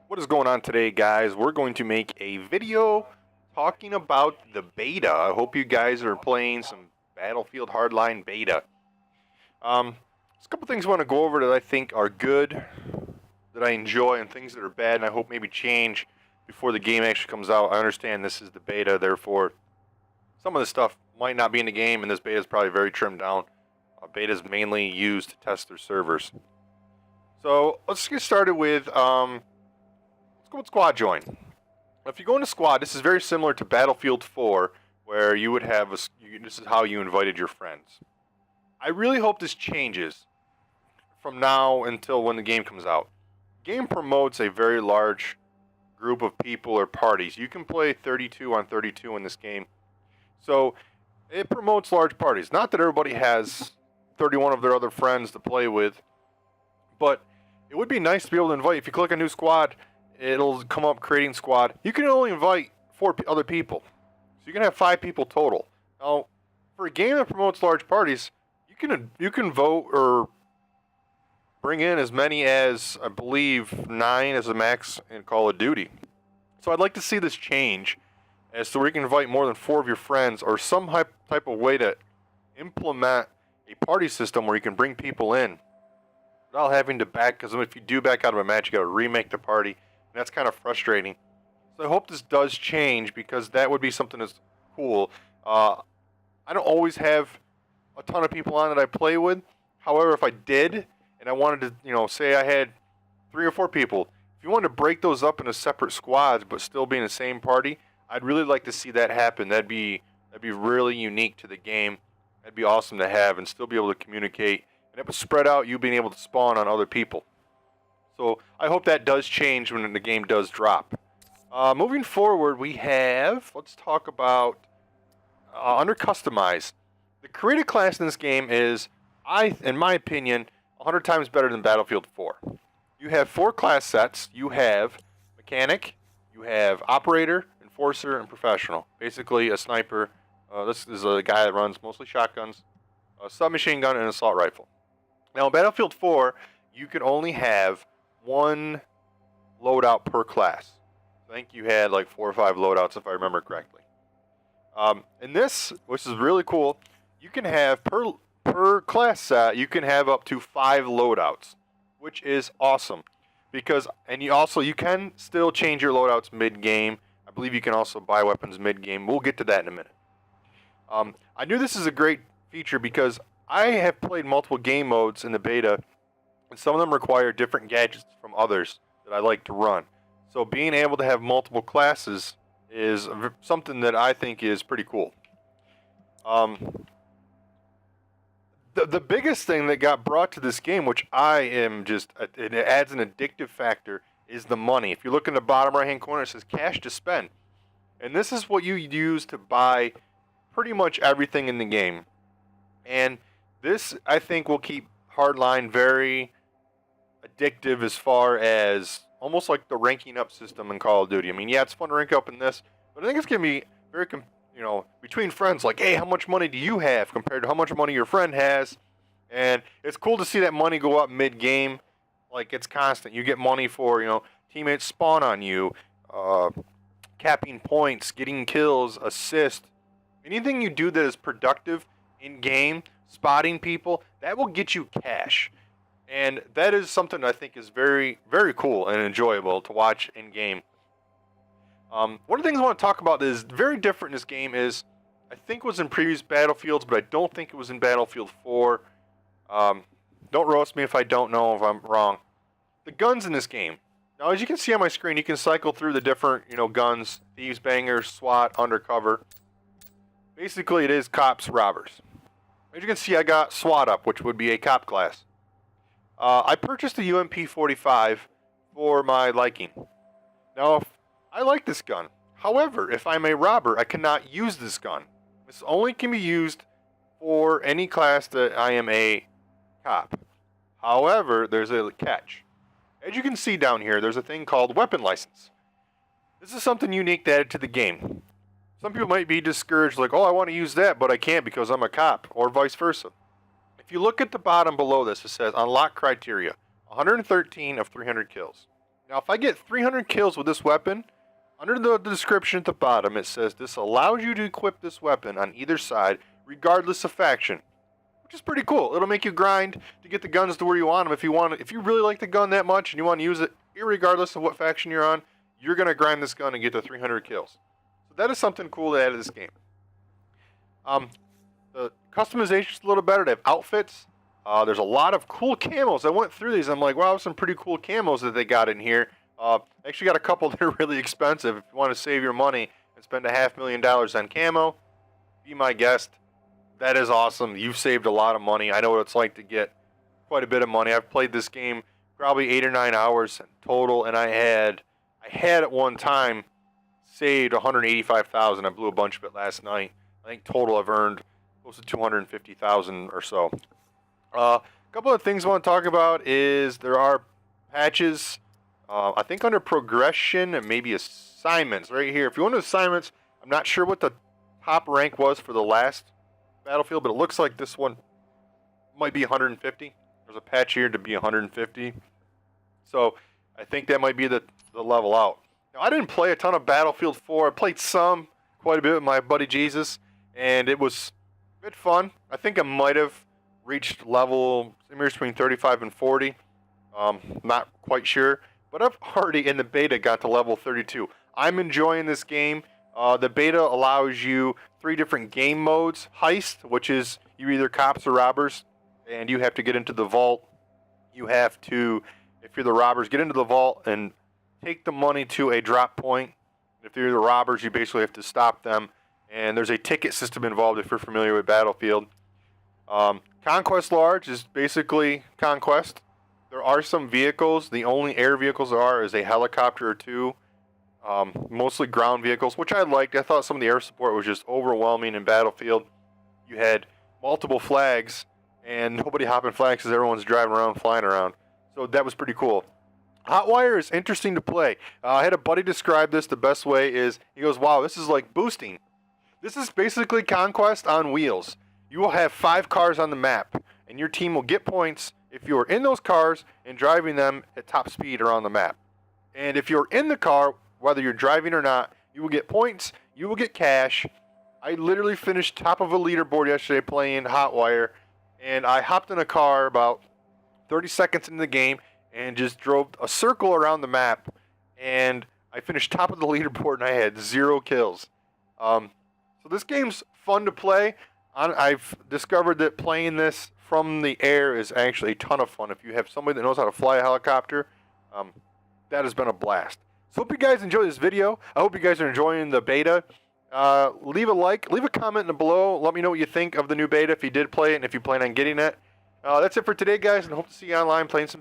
What is going on today, guys? We're going to make a video talking about the beta. I hope you guys are playing some Battlefield Hardline beta. There's a couple things I want to go over that I think are good, that I enjoy, and things that are bad, and I hope maybe change before the game actually comes out. I understand this is the beta, therefore some of the stuff might not be in the game, and this beta is probably very trimmed down. Beta is mainly used to test their servers. So let's get started with let's go with squad join. Now, if you go into squad, this is very similar to Battlefield 4, where you would have this is how you invited your friends. I really hope this changes from now until when the game comes out. The game promotes a very large group of people or parties. You can play 32 on 32 in this game. So it promotes large parties. Not that everybody has 31 of their other friends to play with, but it would be nice to be able to invite. If you click a new squad, it'll come up creating squad. You can only invite 4 other people. So you can have 5 people total. Now, for a game that promotes large parties, you can vote or bring in as many as, I believe, 9 as a max in Call of Duty. So I'd like to see this change as to where you can invite more than 4 of your friends, or some type of way to implement a party system where you can bring people in without having to because if you do back out of a match, you got to remake the party, and that's kind of frustrating. So I hope this does change, because that would be something that's cool. I don't always have a ton of people on that I play with. However, if I did, and I wanted to, say I had 3 or 4 people, if you wanted to break those up into separate squads but still be in the same party, I'd really like to see that happen. That'd be really unique to the game. That'd be awesome to have, and still be able to communicate. And it would spread out, you being able to spawn on other people. So I hope that does change when the game does drop. Moving forward, we have, let's talk about under customize. The creative class in this game is, in my opinion, 100 times better than Battlefield 4. You have 4 class sets. You have mechanic, you have operator, enforcer, and professional. Basically a sniper. This is a guy that runs mostly shotguns, a submachine gun, and an assault rifle. Now in Battlefield 4, you could only have 1 loadout per class. I think you had like 4 or 5 loadouts if I remember correctly. In this, which is really cool, you can have per class set, you can have up to 5 loadouts, which is awesome. You can still change your loadouts mid-game. I believe you can also buy weapons mid-game. We'll get to that in a minute. I knew this is a great feature because I have played multiple game modes in the beta, and some of them require different gadgets from others that I like to run. So being able to have multiple classes is something that I think is pretty cool. The biggest thing that got brought to this game, which it adds an addictive factor, is the money. If you look in the bottom right-hand corner, it says cash to spend. And this is what you use to buy pretty much everything in the game. And this, I think, will keep Hardline very addictive as far as almost like the ranking up system in Call of Duty. I mean, yeah, it's fun to rank up in this, but I think it's going to be very, between friends, like, hey, how much money do you have compared to how much money your friend has? And it's cool to see that money go up mid-game. Like, it's constant. You get money for, teammates spawn on you, capping points, getting kills, assist. Anything you do that is productive in-game, spotting people, that will get you cash. And that is something I think is very, very cool and enjoyable to watch in-game. One of the things I want to talk about that is very different in this game is, I think it was in previous Battlefields, but I don't think it was in Battlefield 4. Don't roast me if I don't know if I'm wrong. The guns in this game. Now, as you can see on my screen, you can cycle through the different, guns, thieves, bangers, SWAT, undercover. Basically, it is cops, robbers. As you can see, I got SWAT up, which would be a cop class. I purchased a UMP-45 for my liking. Now, I like this gun. However, if I'm a robber, I cannot use this gun. This only can be used for any class that I am a cop. However, there's a catch. As you can see down here, there's a thing called weapon license. This is something unique that added to the game. Some people might be discouraged, like, oh, I want to use that, but I can't because I'm a cop, or vice versa. If you look at the bottom below this, it says unlock criteria, 113 of 300 kills. Now, if I get 300 kills with this weapon, under the description at the bottom, it says this allows you to equip this weapon on either side, regardless of faction, which is pretty cool. It'll make you grind to get the guns to where you want them. If you really like the gun that much and you want to use it, irregardless of what faction you're on, you're gonna grind this gun and get to 300 kills. So that is something cool to add to this game. The customization's a little better. They have outfits. There's a lot of cool camos. I went through these. I'm like, wow, some pretty cool camos that they got in here. Actually got a couple that are really expensive. If you want to save your money and spend $500,000 on camo, be my guest. That is awesome. You've saved a lot of money. I know what it's like to get quite a bit of money. I've played this game probably 8 or 9 hours total, and I had at one time saved $185,000. I blew a bunch of it last night. I think total I've earned close to $250,000 or so. A couple of things I want to talk about is there are patches. I think under progression and maybe assignments right here. If you want to assignments, I'm not sure what the top rank was for the last Battlefield, but it looks like this one might be 150. There's a patch here to be 150. So I think that might be the level out. Now, I didn't play a ton of Battlefield 4. I played quite a bit with my buddy Jesus, and it was a bit fun. I think I might have reached level somewhere between 35 and 40. Not quite sure. But I've already in the beta got to level 32. I'm enjoying this game. The beta allows you 3 different game modes. Heist, which is you're either cops or robbers, and you have to get into the vault. You have to, if you're the robbers, get into the vault and take the money to a drop point. If you're the robbers, you basically have to stop them. And there's a ticket system involved if you're familiar with Battlefield. Conquest Large is basically Conquest. There are some vehicles. The only air vehicles there are is a helicopter or 2. Mostly ground vehicles, which I liked. I thought some of the air support was just overwhelming in Battlefield. You had multiple flags, and nobody hopping flags because everyone's driving around, flying around. So that was pretty cool. Hotwire is interesting to play. I had a buddy describe this the best way is, he goes, wow, this is like boosting. This is basically Conquest on wheels. You will have 5 cars on the map, and your team will get points if you're in those cars and driving them at top speed around the map. And if you're in the car, whether you're driving or not, you will get points, you will get cash. I literally finished top of a leaderboard yesterday playing Hotwire, and I hopped in a car about 30 seconds into the game and just drove a circle around the map, and I finished top of the leaderboard and I had 0 kills. So this game's fun to play. I've discovered that playing this from the air is actually a ton of fun. If you have somebody that knows how to fly a helicopter, that has been a blast. So hope you guys enjoy this video. I hope you guys are enjoying the beta. Leave a like, leave a comment below. Let me know what you think of the new beta if you did play it and if you plan on getting it. That's it for today, guys, and hope to see you online playing some